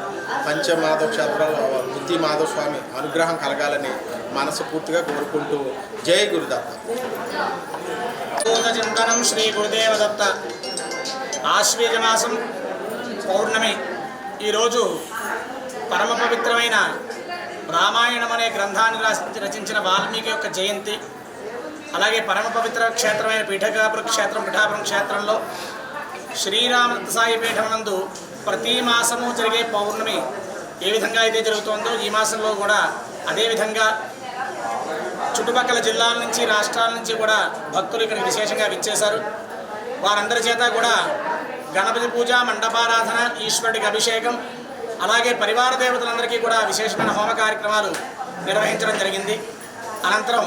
పంచమాధవ క్షేత్రంలో బుద్ధి మాధవ స్వామి అనుగ్రహం కలగాలని మనస్ఫూర్తిగా కోరుకుంటూ జై గురుదత్త. చింతనం శ్రీ గురుదేవ దత్త. ఆశ్వేజ మాసం పౌర్ణమి ఈరోజు పరమ పవిత్రమైన రామాయణం అనే గ్రంథాన్ని రచించిన వాల్మీకి యొక్క జయంతి. అలాగే పరమ పవిత్ర క్షేత్రమైన పిఠాపురం క్షేత్రంలో శ్రీరామదత్త సాయి పీఠం నందు ప్రతి మాసము జరిగే పౌర్ణమి ఏ విధంగా అయితే జరుగుతుందో ఈ మాసంలో కూడా అదేవిధంగా చుట్టుపక్కల జిల్లాల నుంచి, రాష్ట్రాల నుంచి కూడా భక్తులు ఇక్కడ విశేషంగా విచ్చేశారు. వారందరి చేత కూడా గణపతి పూజ, మండపారాధన, ఈశ్వరుడికి అభిషేకం, అలాగే పరివార దేవతలందరికీ కూడా విశేషమైన హోమ కార్యక్రమాలు నిర్వహించడం జరిగింది. అనంతరం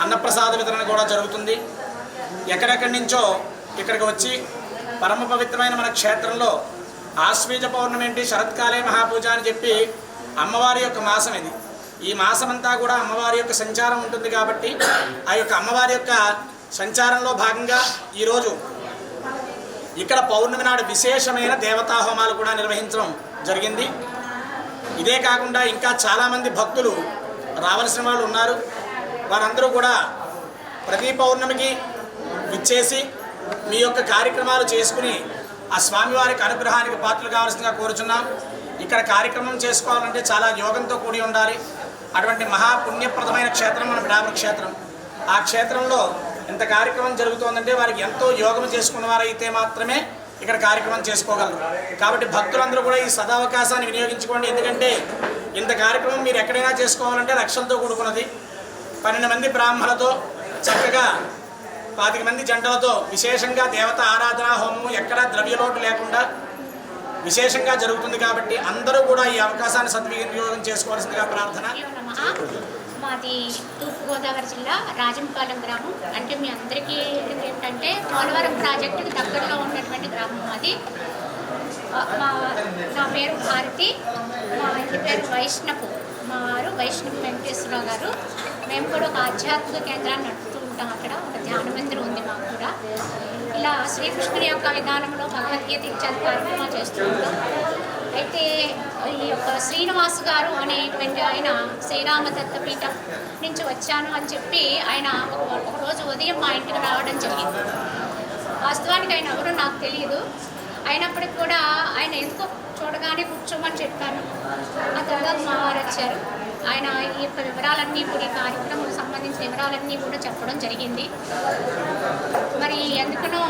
అన్నప్రసాద వితరణ కూడా జరుగుతుంది. ఎక్కడెక్కడి నుంచో ఇక్కడికి వచ్చి పరమ పవిత్రమైన మన క్షేత్రంలో ఆశ్వేజ పౌర్ణమి ఏంటి, శరత్కాలే మహాపూజ అని చెప్పి అమ్మవారి యొక్క మాసం ఇది. ఈ మాసమంతా కూడా అమ్మవారి యొక్క సంచారం ఉంటుంది. కాబట్టి ఆ యొక్క అమ్మవారి యొక్క సంచారంలో భాగంగా ఈరోజు ఇక్కడ పౌర్ణమి నాడు విశేషమైన దేవతా హోమాలు కూడా నిర్వహించడం జరిగింది. ఇదే కాకుండా ఇంకా చాలామంది భక్తులు రావాల్సిన వాళ్ళు ఉన్నారు. వారందరూ కూడా ప్రతి పౌర్ణమికి విచ్చేసి మీ యొక్క కార్యక్రమాలు చేసుకుని ఆ స్వామివారికి అనుగ్రహానికి పాత్రలు కావాల్సిందిగా కోరుచున్నాం. ఇక్కడ కార్యక్రమం చేసుకోవాలంటే చాలా యోగంతో కూడి ఉండాలి. అటువంటి మహాపుణ్యప్రదమైన క్షేత్రం మన పిఠాపురం క్షేత్రం. ఆ క్షేత్రంలో ఇంత కార్యక్రమం జరుగుతోందంటే వారికి ఎంతో యోగం చేసుకున్న వారైతే మాత్రమే ఇక్కడ కార్యక్రమం చేసుకోగలరు. కాబట్టి భక్తులందరూ కూడా ఈ సదావకాశాన్ని వినియోగించుకోండి. ఎందుకంటే ఇంత కార్యక్రమం మీరు ఎక్కడైనా చేసుకోవాలంటే లక్షలతో కూడుకున్నది. 12 మంది బ్రాహ్మణులతో చక్కగా 25 మంది జంటలతో విశేషంగా దేవత ఆరాధన హోమము ఎక్కడా ద్రవ్యలోటు లేకుండా విశేషంగా జరుగుతుంది. కాబట్టి అందరూ కూడా ఈ అవకాశాన్ని సద్వినియోగం చేసుకోవాల్సిందిగా ప్రార్థన. మాది తూర్పుగోదావరి జిల్లా రాజంపాలెం గ్రామం. అంటే మీ అందరికీ ఏంటంటే పోలవరం ప్రాజెక్టుకి దగ్గరలో ఉన్నటువంటి గ్రామం అది. నా పేరు భారతి, మా ఇంటి పేరు వైష్ణవ్, మా వారు వైష్ణవ్ వెంకటేశ్వరరావు గారు. మేము కూడా ఒక ఆధ్యాత్మిక కేంద్రాన్ని నడుపుతూ ఉంటాం. అక్కడ ఒక ధ్యాన మందిరం ఉంది మాకు కూడా. ఇలా శ్రీకృష్ణుని యొక్క విధానంలో భగవద్గీత ఇత్యాది కార్యక్రమాలు చేస్తూ ఉంటాం. అయితే ఈ యొక్క శ్రీనివాస్ గారు అనేటువంటి ఆయన శ్రీరామదత్త పీఠం నుంచి వచ్చాను అని చెప్పి ఆయన ఒకరోజు ఉదయం మా ఇంటికి రావడం జరిగింది. వాస్తవానికి ఆయన ఎవరో నాకు తెలియదు. అయినప్పటికి కూడా ఆయన ఎందుకో చూడగానే కూర్చోమని చెప్పాను. ఆ తర్వాత మా వారు వచ్చారు. ఆయన ఈ యొక్క వివరాలన్నీ కూడా, ఈ కార్యక్రమం సంబంధించిన వివరాలన్నీ కూడా చెప్పడం జరిగింది. మరి ఎందుకనో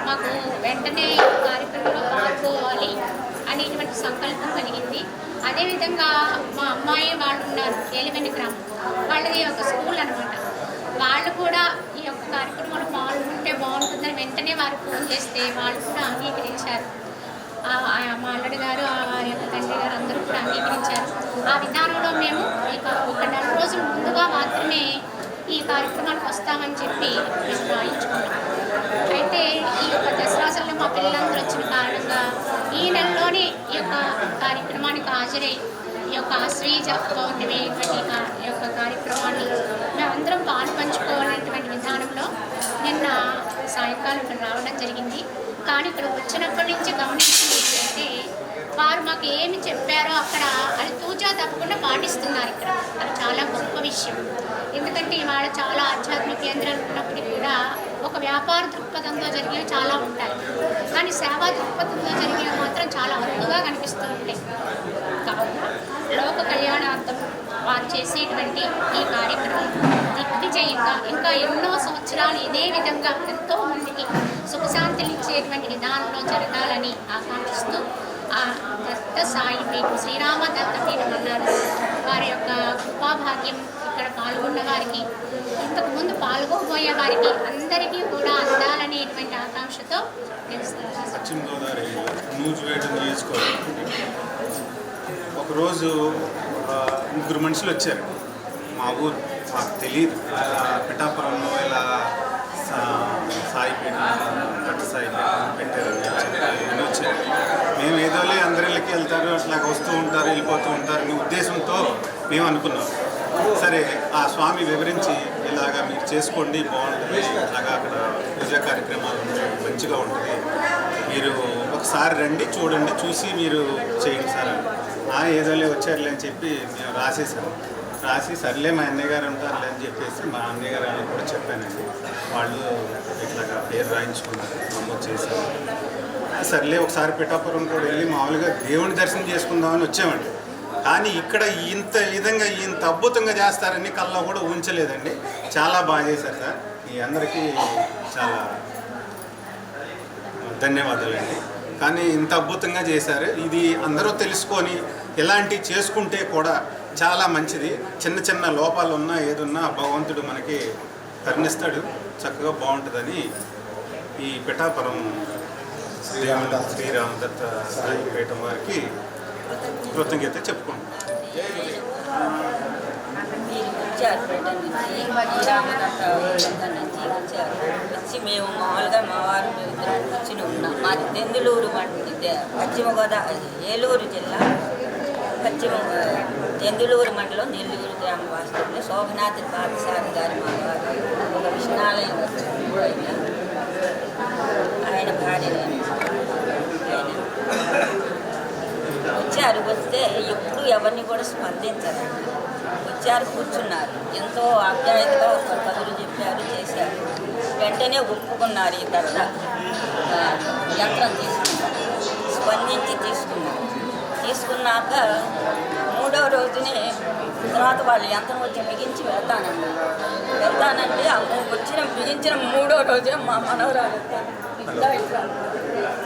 మాకు వెంటనే కార్యక్రమంలో పాల్గొవాలి అనేటువంటి సంకల్పం కలిగింది. అదేవిధంగా మా అమ్మాయి వాళ్ళు ఉన్నారు ఏలివెన్ని గ్రామం, వాళ్ళది ఒక స్కూల్ అనమాట. వాళ్ళు కూడా ఈ యొక్క కార్యక్రమంలో పాల్గొంటే బాగుంటుందని వెంటనే వారు ఫోన్ చేస్తే వాళ్ళు కూడా అంగీకరించారు. మా అల్లుడి గారు వారి యొక్క తండ్రి గారు అందరూ కూడా అంగీకరించారు. ఆ విధానంలో మేము ఇక ఒక నెల రోజుల ముందుగా మాత్రమే ఈ కార్యక్రమానికి వస్తామని చెప్పి మేము రాయించుకున్నాం. అయితే ఈ యొక్క దసరాసల్లో మా పిల్లలందరూ వచ్చిన కారణంగా ఈ నెలలోనే ఈ యొక్క కార్యక్రమానికి హాజరై ఈ యొక్క శ్రీజ పౌర్ణమి ఈ యొక్క కార్యక్రమాన్ని మేమందరం పాలు పంచుకోవాలనేటువంటి విధానంలో నిన్న సాయంకాలం ఇక్కడ రావడం జరిగింది. కానీ ఇక్కడ వచ్చినప్పటి నుంచి గమనించింది ఏంటంటే వారు మాకు ఏమి చెప్పారో అక్కడ అది తూచా తప్పకుండా పాటిస్తున్నారు. ఇక్కడ అది చాలా గొప్ప విషయం. ఎందుకంటే ఇవాళ చాలా ఆధ్యాత్మిక కేంద్రాలు ఉన్నప్పటికీ కూడా ఒక వ్యాపార దృక్పథంతో జరిగేవి చాలా ఉంటాయి, కానీ సేవా దృక్పథంతో జరిగేవి మాత్రం చాలా అరుదుగా కనిపిస్తూ ఉంటాయి. కావున లోక కళ్యాణార్థం వారు చేసేటువంటి ఈ కార్యక్రమం దిగ్విజయంగా ఇంకా ఎన్నో సంవత్సరాలు ఇదే విధంగా ఎంతో మందికి సుఖశాంతులు ఇచ్చేటువంటి విధానంలో జరగాలని ఆకాంక్షిస్తూ ఆ దత్త సాయి పీఠం శ్రీరామ దత్తపీఠం అన్నారు. వారి యొక్క కృపాభాగ్యం ఇక్కడ పాల్గొన్న వారికి, ఇంతకుముందు పాల్గొబోయే వారికి అందరికీ కూడా అందాలనేటువంటి ఆకాంక్షతో పశ్చిమ గోదావరి నూజివేట నియోజకవర్గం ఒకరోజు 3 మనుషులు వచ్చారు. మా ఊరు మాకు తెలియదు, పిఠాపురంలో ఇలా సాయి పట్ట సాయి పెట్టారని చెప్పి వచ్చారు. మేము ఏదోలే అందరిళ్ళకి వెళ్తారు, అట్లా వస్తూ ఉంటారు వెళ్ళిపోతూ ఉంటారు అనే ఉద్దేశంతో మేము అనుకున్నాం. సరే ఆ స్వామి వివరించి ఇలాగా మీరు చేసుకోండి బాగుంటుంది, ఇలాగా అక్కడ పూజా కార్యక్రమాలు మంచిగా ఉంటుంది, మీరు ఒకసారి రండి చూడండి చూసి మీరు చేయండి సార్ అని ఏదోలే వచ్చారులే అని చెప్పి మేము రాసేసాము. రాసి సర్లే మా అన్నయ్య గారు ఉంటారులే అని చెప్పేసి మా అన్నయ్య గారు అని కూడా చెప్పానండి. వాళ్ళు ఇట్లాగా పేరు రాయించుకున్నారు, నమోదు చేశారు. సర్లే ఒకసారి పిఠాపురం కూడా వెళ్ళి మామూలుగా దేవుని దర్శనం చేసుకుందామని వచ్చామండి. కానీ ఇక్కడ ఇంత విధంగా ఇంత అద్భుతంగా చేస్తారని కళ్ళలో కూడా ఊహించలేదండి. చాలా బాగా చేశారు సార్. మీ అందరికీ చాలా ధన్యవాదాలండి. కానీ ఇంత అద్భుతంగా చేశారు. ఇది అందరూ తెలుసుకొని ఇలాంటివి చేసుకుంటే కూడా చాలా మంచిది. చిన్న చిన్న లోపాలు ఉన్నా ఏదున్నా భగవంతుడు మనకి కరుణిస్తాడు, చక్కగా బాగుంటుందని ఈ పిఠాపురం శ్రీరామదత్త సాయి పీఠం వారికి కృతజ్ఞత చెప్పుకుంటాం. వచ్చి మేము మామూలుగా మా వారు మేము కూర్చుని ఉన్నాం. మాది దెందులూరు పశ్చిమ గోదావరి ఏలూరు జిల్లా దెందులూరు మండలం నెల్లూరు గ్రామ వాస్తవంలో శోభనాథి పాదసారి గారి మా వారు ఒక విష్ణాలయం ఆయన భార్య వచ్చారు. వస్తే ఎప్పుడు ఎవరిని కూడా స్పందించరు. వచ్చారు, కూర్చున్నారు, ఎంతో ఆప్యాయతగా కబుర్లు చెప్పారు, చేశారు. వెంటనే ఒప్పుకున్నారు. ఈ తర్వాత యంత్రం తీసుకున్నారు, స్పందించి తీసుకున్నారు. తీసుకున్నాక 3వ రోజునే తర్వాత వాళ్ళు యంత్రం వచ్చి బిగించి వెళ్తానంటే బిగించిన 3వ రోజే మా మనవరాలు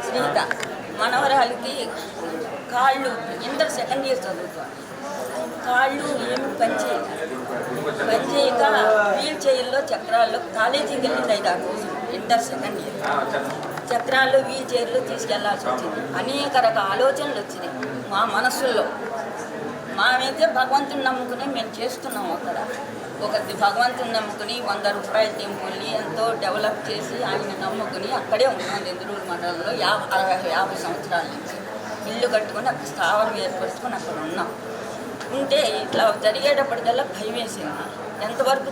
శ్రీత మనవరాలికి కాళ్ళు ఇంటర్ 2nd ఇయర్ చదువుతాను. కాళ్ళు ఏమి పనిచేయక వీల్ చైర్లో చక్రాల్లో కాలేజీకి వెళ్ళింది 5-6 రోజులు. ఇంటర్ 2nd ఇయర్ చక్రాల్లో వీల్ చైర్లో తీసుకెళ్లాల్సి వచ్చింది. అనేక రకాల ఆలోచనలు వచ్చినాయి మా మనస్సుల్లో. మామైతే భగవంతుని నమ్ముకుని మేము చేస్తున్నాము. అక్కడ ఒక భగవంతుని నమ్ముకుని 100 రూపాయలు తెంపుల్ని ఎంతో డెవలప్ చేసి ఆయన నమ్ముకుని అక్కడే ఉన్నాం. దెందులూరు మండలంలో 50 సంవత్సరాల నుంచి ఇల్లు కట్టుకొని అక్కడ స్థావరం ఏర్పరుచుకొని అక్కడ ఉన్నాం. ఉంటే ఇట్లా జరిగేటప్పటికల్లా భయం వేసింది. ఎంతవరకు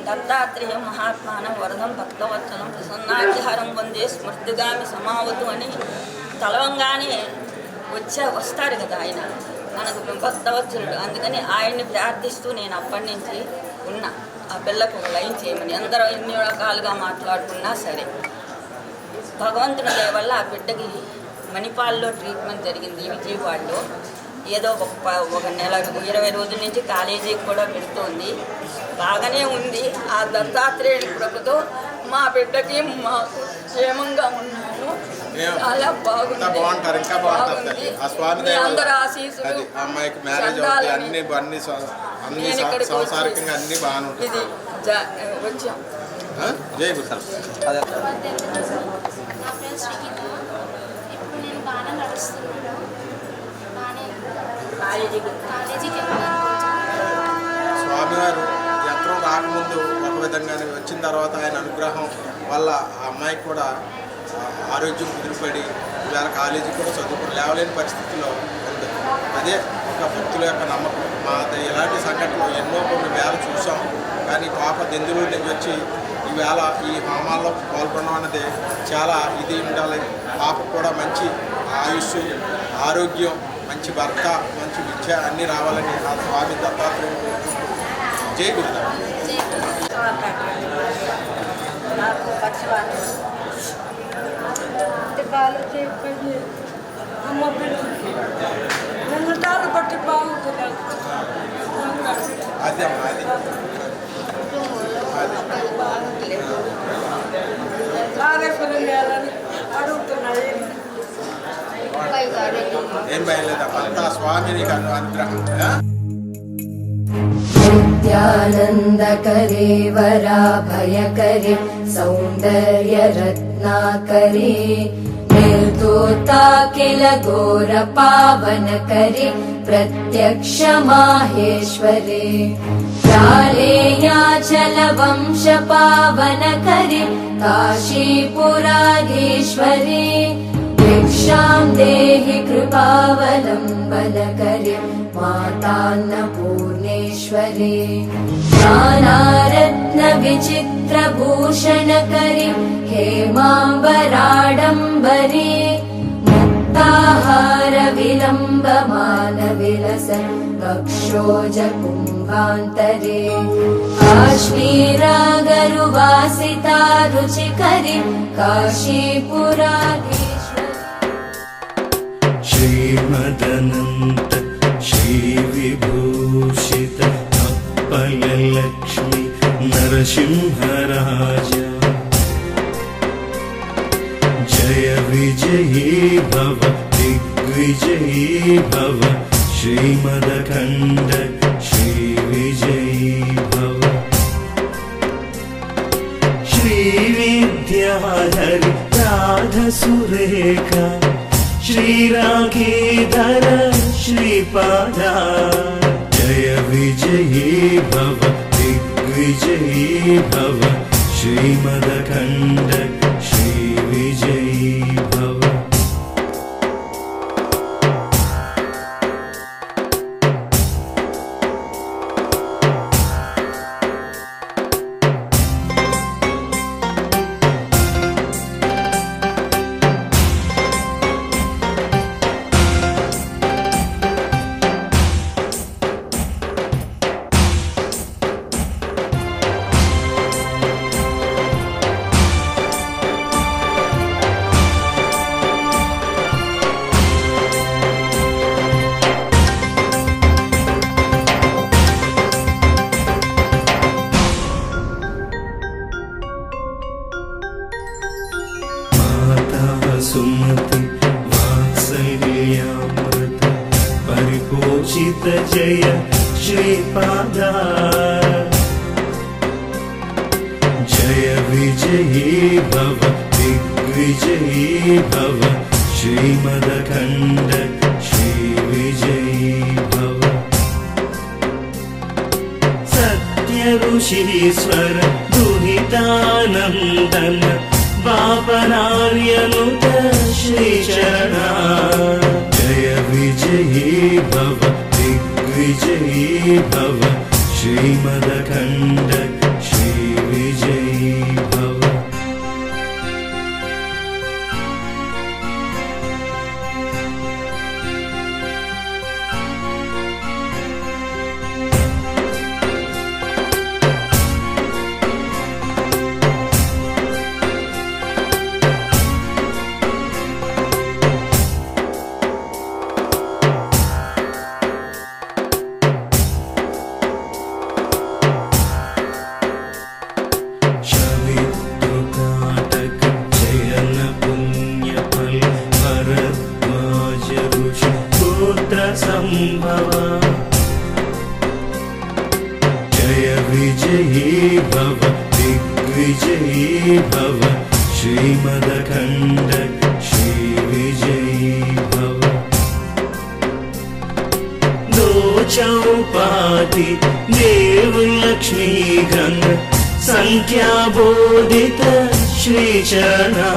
దత్తాత్రేయ మహాత్మానం వరదం భక్తవత్సలం ప్రసన్నాధ్యారం వందే స్మృతిగామి సమావతు అని తలవంగానే వస్తారు కదా ఆయన మనకు భక్తవత్సలుడు. అందుకని ఆయన్ని ప్రార్థిస్తూ నేను అప్పటి నుంచి ఉన్నా. ఆ పిల్లకు ఒక లైన్ చేయమని ఎందరో ఎన్ని రకాలుగా మాట్లాడుకున్నా సరే భగవంతుని దయ వల్ల ఆ బిడ్డకి మణిపాల్లో ట్రీట్మెంట్ జరిగింది విజయవాడలో. ఏదో ఒక నెల 20 రోజుల నుంచి కాలేజీకి కూడా పెడుతోంది, బాగానే ఉంది. ఆ దత్తాత్రేయుడి కృపతో మా బిడ్డకి మాకు క్షేమంగా ఉన్నాను. చాలా ఇంకా బాగుంటారు, ఇంకా బాగుంటుంది. ఆ స్వామి దయ వల్ల అందరూ ఆశీస్సులు అది అమ్మాయికి మ్యారేజ్ అవుతుంది, అన్ని సంసారికంగా అన్ని బాగానే ఉంటుంది. ఇది వచ్చాం. జై గురు. అదే నా పేరు శ్రీగీత. ఇప్పుడు నేను బాగానే నడుస్తున్నాను, బాగానే కాలేజీకి స్వామివారు యంత్రం రాకముందు ఒక విధంగానే వచ్చిన తర్వాత ఆయన అనుగ్రహం వల్ల ఆ అమ్మాయికి కూడా ఆరోగ్యం కుదిరిపడి ఇవాళ కాలేజీ కూడా చదువుకుని లేవలేని పరిస్థితిలో ఉంది. అదే ఒక భక్తుల యొక్క నమ్మకం. మా ఇలాంటి సంఘటనలు ఎన్నో కొన్ని వేల చూసాం, కానీ పాప దెందులూరు నుంచి వచ్చి ఈవేళ ఈ హోమాల్లో పాల్గొనడం అనేది చాలా ఇది ఉండాలి. పాపకు కూడా మంచి ఆయుష్, ఆరోగ్యం, మంచి భర్త, మంచి విద్య అన్నీ రావాలని ఆ స్వామి దత్తాత్రేయుడు కోరుకుంటూ జై గురుదేవ. నాకు పచ్చివాళ్ళు అమ్మ బిడ్డ తాళ్ళు పట్టి బాగుంటున్నాను. అది అమ్మా అది అడుగుతున్నాయి. ఏం భయం లేదమ్మా, అంతా స్వామి నీకు అనుగ్రహం. नित्यानन्दकरे वराभयकरे सौन्दर्यरत्नाकरे निर्दोताखिल घोरपावनकरे प्रत्यक्षमाहेश्वरे प्रालेयाचलवंशपावनकरे काशीपुराधीश्वरे भिक्षां देहि कृपावलम्बनकरे मातान्नपूर्णेश्वरे नानारत्नविचित्रभूषणकरे हेमाम्बराडम्बरे मुक्ताहारविलम्बमानविलसन् वक्षोजकुम्भान्तरे काश्मीरागरुवासिता रुचिकरे काशीपुराधीश्वरे श्रीमदनन्त श्रीविभूषित अप्पलक्ष्मी नरसिंहराज जय विजयी भव दिग्विजयी भव श्रीमदखण्ड श्रीविजयी भव श्रीविद्याधरि राधसुरेखा श्रीराखीधर श्रीपादा जय विजयी भव दिग्विजयी भव श्रीमदखण्ड श्रीविजयी भव सुमति वात्सल्यामृत परिपोषित जय श्रीपादा जय विजयी भव दिग्विजयी भव श्रीमदखण्ड श्रीविजयी भव सत्य ऋषीश्वर दुहितानन्दन पापनार्यनुत श्रीचरणा जय विजयी भव दिग्विजयी भव श्रीमदखण्ड श्रीविजयी भव संभव जय विजयी भव दिग्विजयी भव श्रीमदखण्ड श्री विजयी भव दो चौपाति देव लक्ष्मी गंग संख्या बोधित श्री चरणा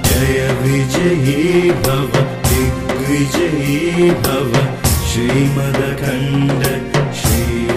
जय विजयी भव दिग्विजयी भव श्रीमदखण्ड श्री